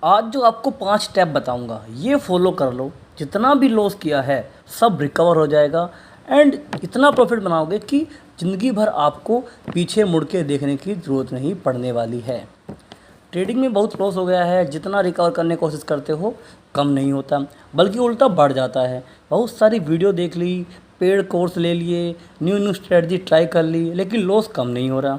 आज जो आपको 5 स्टेप बताऊंगा ये फॉलो कर लो, जितना भी लॉस किया है सब रिकवर हो जाएगा एंड इतना प्रॉफिट बनाओगे कि ज़िंदगी भर आपको पीछे मुड़ के देखने की ज़रूरत नहीं पड़ने वाली है। ट्रेडिंग में बहुत लॉस हो गया है, जितना रिकवर करने की कोशिश करते हो कम नहीं होता बल्कि उल्टा बढ़ जाता है। बहुत सारी वीडियो देख ली, पेड कोर्स ले लिए, न्यू स्ट्रेटजी ट्राई कर ली, लेकिन लॉस कम नहीं हो रहा।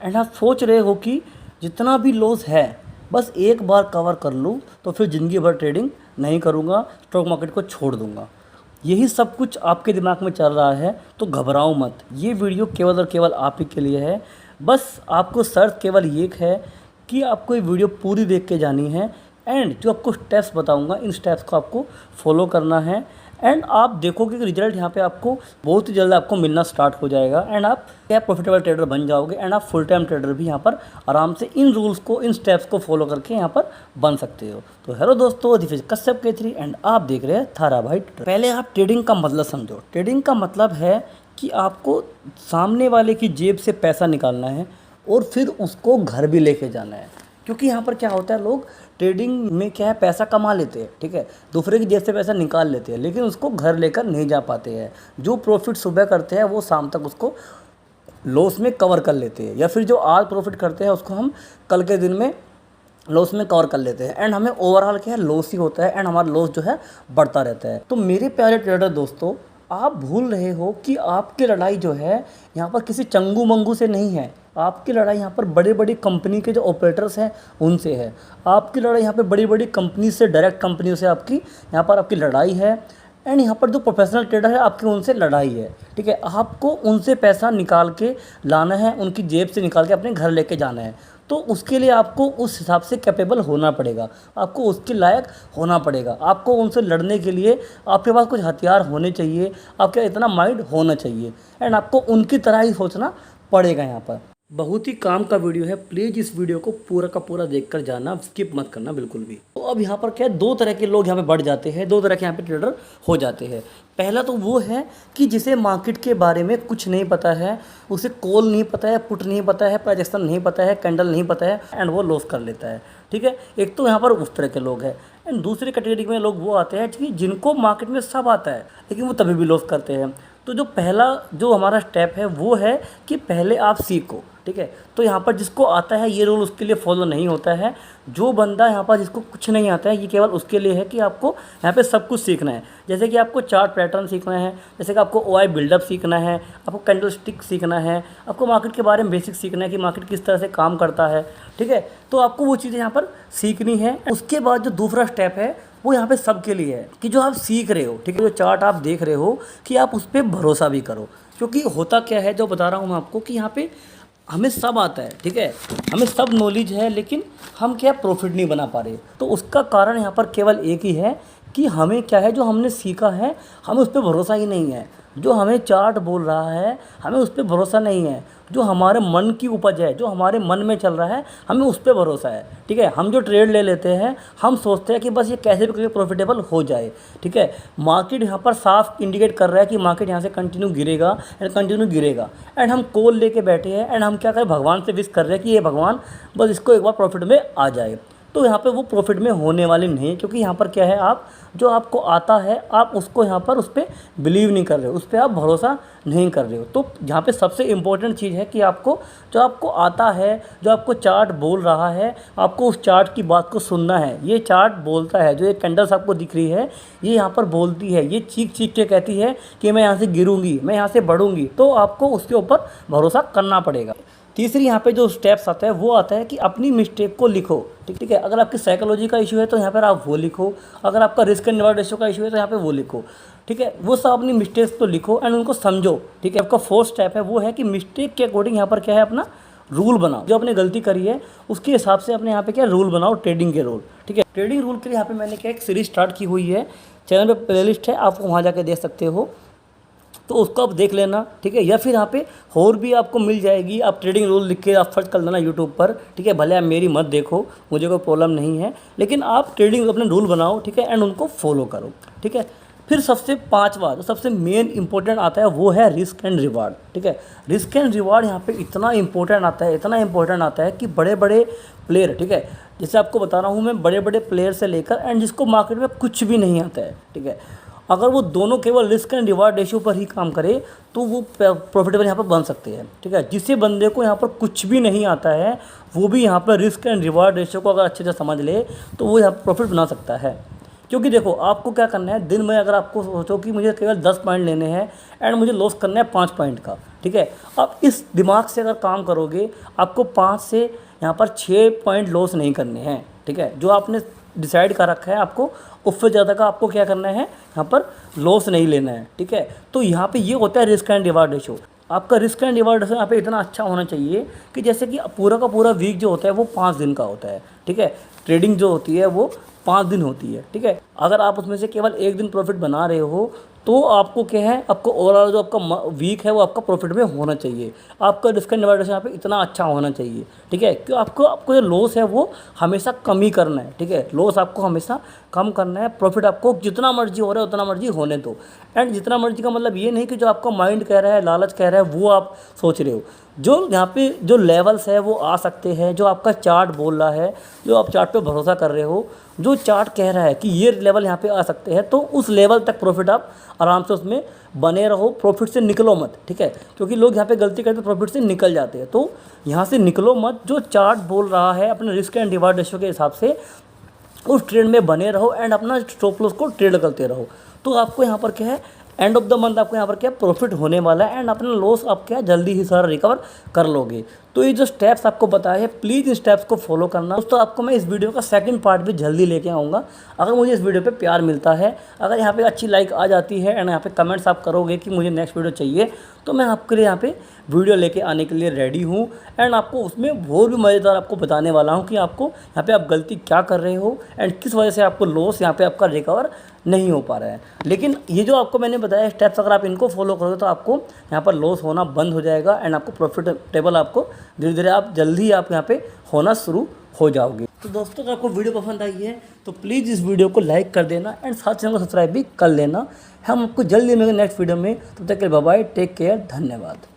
एंड आप सोच रहे हो कि जितना भी लॉस है बस एक बार कवर कर लूँ तो फिर ज़िंदगी भर ट्रेडिंग नहीं करूँगा, स्टॉक मार्केट को छोड़ दूँगा। यही सब कुछ आपके दिमाग में चल रहा है तो घबराओ मत, ये वीडियो केवल और केवल आप ही के लिए है। बस आपको शर्त केवल एक है कि आपको ये वीडियो पूरी देख के जानी है एंड जो आपको स्टेप्स बताऊंगा इन स्टेप्स को आपको फॉलो करना है एंड आप देखोगे कि रिजल्ट यहाँ पे आपको बहुत ही जल्द आपको मिलना स्टार्ट हो जाएगा एंड आप क्या प्रॉफिटेबल ट्रेडर बन जाओगे एंड आप फुल टाइम ट्रेडर भी यहाँ पर आराम से इन रूल्स को, इन स्टेप्स को फॉलो करके यहाँ पर बन सकते हो। तो हेलो दोस्तों, this is Kashyap K3 and आप देख रहे हैं थारा भाई। पहले आप ट्रेडिंग का मतलब समझो। ट्रेडिंग का मतलब है कि आपको सामने वाले की जेब से पैसा निकालना है और फिर उसको घर भी लेके जाना है। क्योंकि यहाँ पर क्या होता है, लोग ट्रेडिंग में क्या है पैसा कमा लेते हैं, ठीक है, दूसरे की जेब से पैसा निकाल लेते हैं, लेकिन उसको घर लेकर नहीं जा पाते हैं। जो प्रॉफिट सुबह करते हैं वो शाम तक उसको लॉस में कवर कर लेते हैं, या फिर जो आज प्रॉफिट करते हैं उसको हम कल के दिन में लॉस में कवर कर लेते हैं एंड हमें ओवरऑल क्या है लॉस ही होता है एंड हमारा लॉस जो है बढ़ता रहता है। तो मेरे प्यारे ट्रेडर दोस्तों, आप भूल रहे हो कि आपकी लड़ाई जो है यहाँ पर किसी चंगू मंगू से नहीं है। आपकी लड़ाई यहाँ पर बड़ी बड़ी कंपनी के जो ऑपरेटर्स हैं उनसे है। आपकी लड़ाई यहाँ पे बड़ी बड़ी कंपनी से, डायरेक्ट कंपनियों से आपकी यहाँ पर आपकी लड़ाई है एंड यहाँ पर जो प्रोफेशनल ट्रेडर है आपकी उनसे लड़ाई है, ठीक है। आपको उनसे पैसा निकाल के लाना है, उनकी जेब से निकाल के अपने घर लेके जाना है। तो उसके लिए आपको उस हिसाब से कैपेबल होना पड़ेगा, आपको उसके लायक होना पड़ेगा। आपको उनसे लड़ने के लिए आपके पास कुछ हथियार होने चाहिए, आपका इतना माइंड होना चाहिए एंड आपको उनकी तरह ही सोचना पड़ेगा। यहाँ पर बहुत ही काम का वीडियो है, प्लीज़ इस वीडियो को पूरा का पूरा देखकर जाना, स्किप मत करना बिल्कुल भी। तो अब यहाँ पर क्या है, दो तरह के लोग यहाँ पे बढ़ जाते हैं, दो तरह के यहाँ पे ट्रेडर हो जाते हैं। पहला तो वो है कि जिसे मार्केट के बारे में कुछ नहीं पता है, उसे कॉल नहीं पता है, पुट नहीं पता है, प्राइस एक्शन नहीं पता है, कैंडल नहीं पता है एंड वो लॉस कर लेता है, ठीक है। एक तो यहाँ पर उस तरह के लोग हैं एंड दूसरी कैटेगरी में लोग वो आते हैं कि जिनको मार्केट में सब आता है लेकिन वो तभी भी लॉस करते हैं। तो जो पहला जो हमारा स्टेप है वो है कि पहले आप सीखो, ठीक है। तो यहाँ पर जिसको आता है ये रूल उसके लिए फॉलो नहीं होता है। जो बंदा यहाँ पर जिसको कुछ नहीं आता है ये केवल उसके लिए है कि आपको यहाँ पे सब कुछ सीखना है। जैसे कि आपको चार्ट पैटर्न सीखना है, जैसे कि आपको OI बिल्डअप सीखना है, आपको कैंडल स्टिक सीखना है, आपको मार्केट के बारे में बेसिक सीखना है कि मार्केट किस तरह से काम करता है, ठीक है। तो आपको वो चीज़ें यहाँ पर सीखनी है। उसके बाद जो दूसरा स्टेप है वो यहाँ पे सबके लिए है कि जो आप सीख रहे हो, ठीक है, जो चार्ट आप देख रहे हो कि आप उस पर भरोसा भी करो। क्योंकि होता क्या है, जो बता रहा हूँ मैं आपको, कि यहाँ पे हमें सब आता है, ठीक है, हमें सब नॉलेज है, लेकिन हम क्या प्रॉफिट नहीं बना पा रहे। तो उसका कारण यहाँ पर केवल एक ही है कि हमें क्या है, जो हमने सीखा है हमें उस पर भरोसा ही नहीं है। जो हमें चार्ट बोल रहा है हमें उस पर भरोसा नहीं है। जो हमारे मन की उपज है, जो हमारे मन में चल रहा है, हमें उस पर भरोसा है, ठीक है। हम जो ट्रेड ले लेते हैं हम सोचते हैं कि बस ये कैसे भी करके प्रॉफिटेबल हो जाए, ठीक है। मार्केट यहाँ पर साफ इंडिकेट कर रहा है कि मार्केट यहाँ से कंटिन्यू गिरेगा एंड कंटिन्यू गिरेगा एंड हम कॉल लेके बैठे हैं एंड हम क्या करें, भगवान से विश कर रहे हैं कि ये भगवान बस इसको एक बार प्रॉफिट में आ जाए। तो यहाँ पे वो प्रॉफिट में होने वाले नहीं है, क्योंकि यहाँ पर क्या है, आप जो आपको आता है आप उसको यहाँ पर उस पर बिलीव नहीं कर रहे हो, उस पर आप भरोसा नहीं कर रहे हो। तो यहाँ पे सबसे इम्पोर्टेंट चीज़ है कि आपको जो आपको आता है, जो आपको चार्ट बोल रहा है, आपको उस चार्ट की बात को सुनना है। ये चार्ट बोलता है, जो ये कैंडल्स आपको दिख रही है ये यहाँ पर बोलती है, ये चीख चीख के कहती है कि मैं यहाँ से गिरूँगी, मैं यहाँ से बढ़ूँगी। तो आपको उसके ऊपर भरोसा करना पड़ेगा। तीसरी यहाँ पे जो स्टेप्स आता है वो आता है कि अपनी मिस्टेक को लिखो, ठीक है। अगर आपकी साइकोलॉजी का इशू है तो यहाँ पर आप वो लिखो, अगर आपका रिस्क एंड रिवॉर्ड रेशियो का इशू है तो यहाँ पे वो लिखो, ठीक है। वो सब अपनी मिस्टेक्स को लिखो एंड उनको समझो, ठीक है। आपका फोर्थ स्टेप है वो है कि मिस्टेक के अकॉर्डिंग यहाँ पर क्या है, अपना रूल बनाओ। जो आपने गलती करी है उसके हिसाब से अपने यहाँ पे क्या रूल बनाओ, ट्रेडिंग के रूल, ठीक है। ट्रेडिंग रूल के लिए यहाँ पे मैंने क्या एक सीरीज स्टार्ट की हुई है, चैनल पे प्लेलिस्ट है, आप वहाँ जाके देख सकते हो, तो उसको आप देख लेना, ठीक है। या फिर यहाँ पे और भी आपको मिल जाएगी, आप ट्रेडिंग रूल लिख के आप सर्च कर लेना यूट्यूब पर, ठीक है। भले आप मेरी मत देखो, मुझे कोई प्रॉब्लम नहीं है, लेकिन आप ट्रेडिंग अपने रूल बनाओ, ठीक है, एंड उनको फॉलो करो, ठीक है। फिर सबसे पांचवा जो सबसे मेन इंपॉर्टेंट आता है वो है रिस्क एंड रिवार्ड, ठीक है। रिस्क एंड रिवार्ड यहाँ पे इतना इंपॉर्टेंट आता है, इतना इंपॉर्टेंट आता है कि बड़े बड़े प्लेयर, ठीक है, जैसे आपको बता रहा हूँ मैं, बड़े बड़े प्लेयर से लेकर एंड जिसको मार्केट में कुछ भी नहीं आता है, ठीक है, अगर वो दोनों केवल रिस्क एंड रिवार्ड रेशियो पर ही काम करे तो वो प्रॉफिटेबल यहाँ पर बन सकते हैं, ठीक है। जिसे बंदे को यहाँ पर कुछ भी नहीं आता है वो भी यहाँ पर रिस्क एंड रिवार्ड रेशियो को अगर अच्छे से समझ ले तो वो यहाँ पर प्रॉफिट बना सकता है। क्योंकि देखो आपको क्या करना है, दिन में अगर आपको सोचो कि मुझे केवल 10 पॉइंट लेने हैं एंड मुझे लॉस करना है 5 पॉइंट का, ठीक है, आप इस दिमाग से अगर काम करोगे आपको 5 से यहाँ पर 6 पॉइंट लॉस नहीं करने हैं, ठीक है। जो आपने डिसाइड कर रखा है आपको उससे ज़्यादा का आपको क्या करना है, यहाँ पर लॉस नहीं लेना है, ठीक है। तो यहाँ पे ये होता है रिस्क एंड रिवार्ड रेशो। आपका रिस्क एंड रिवार्ड रेशो यहाँ पे इतना अच्छा होना चाहिए कि जैसे कि पूरा का पूरा वीक जो होता है वो 5 दिन का होता है, ठीक है। ट्रेडिंग जो होती है वो 5 दिन होती है, ठीक है। अगर आप उसमें से केवल 1 दिन प्रॉफिट बना रहे हो तो आपको क्या है, आपको ओवरऑल जो आपका वीक है वो आपका प्रॉफिट में होना चाहिए। आपका रिस्क एंड रिवार्ड रेशो यहाँ पे इतना अच्छा होना चाहिए, ठीक है। क्यों आपको आपको जो लॉस है वो हमेशा कम ही करना है, ठीक है। लॉस आपको हमेशा कम करना है, प्रॉफिट आपको जितना मर्जी हो रहा है उतना मर्जी होने दो। एंड जितना मर्जी का मतलब ये नहीं कि जो आपका माइंड कह रहा है, लालच कह रहा है वो आप सोच रहे हो। जो यहाँ पे जो लेवल्स है वो आ सकते हैं, जो आपका चार्ट बोल रहा है, जो आप चार्ट पे भरोसा कर रहे हो, जो चार्ट कह रहा है कि ये लेवल यहाँ पे आ सकते हैं तो उस लेवल तक प्रॉफिट आप आराम से उसमें बने रहो, प्रॉफिट से निकलो मत, ठीक है। क्योंकि लोग यहाँ पे गलती करते प्रॉफिट से निकल जाते हैं, तो यहाँ से निकलो मत। जो चार्ट बोल रहा है अपने रिस्क एंड रिवार्ड रेशियो के हिसाब से उस ट्रेड में बने रहो एंड अपना स्टॉप लॉस को ट्रेड करते रहो। तो आपको यहाँ पर क्या है, एंड ऑफ द मंथ आपको यहाँ पर क्या प्रॉफिट होने वाला है एंड अपना लॉस आप क्या जल्दी ही सारा रिकवर कर लोगे। तो ये जो स्टेप्स आपको बताए हैं प्लीज़ इन स्टेप्स को फॉलो करना। दोस्तों आपको मैं इस वीडियो का सेकंड पार्ट भी जल्दी लेके आऊँगा। अगर मुझे इस वीडियो पे प्यार मिलता है, अगर यहाँ पे अच्छी लाइक आ जाती है एंड यहाँ पे कमेंट्स आप करोगे कि मुझे नेक्स्ट वीडियो चाहिए, तो मैं आपके लिए यहाँ पे वीडियो लेके आने के लिए रेडी हूँ एंड आपको उसमें और भी मज़ेदार आपको बताने वाला हूँ कि आपको यहाँ पे आप गलती क्या कर रहे हो एंड किस वजह से आपको लॉस यहाँ पे आपका रिकवर नहीं हो पा रहा है। लेकिन ये जो आपको मैंने बताया स्टेप्स, अगर आप इनको फॉलो करोगे तो आपको यहाँ पर लॉस होना बंद हो जाएगा एंड आपको प्रॉफिटेबल आपको धीरे धीरे आप जल्दी आप यहाँ पे होना शुरू हो जाओगे। तो दोस्तों अगर आपको वीडियो पसंद आई है तो प्लीज़ इस वीडियो को लाइक कर देना एंड साथ चैनल को सब्सक्राइब भी कर लेना। हम आपको जल्दी मिलेंगे नेक्स्ट वीडियो में, तब तक के लिए बाय बाय, टेक केयर, धन्यवाद।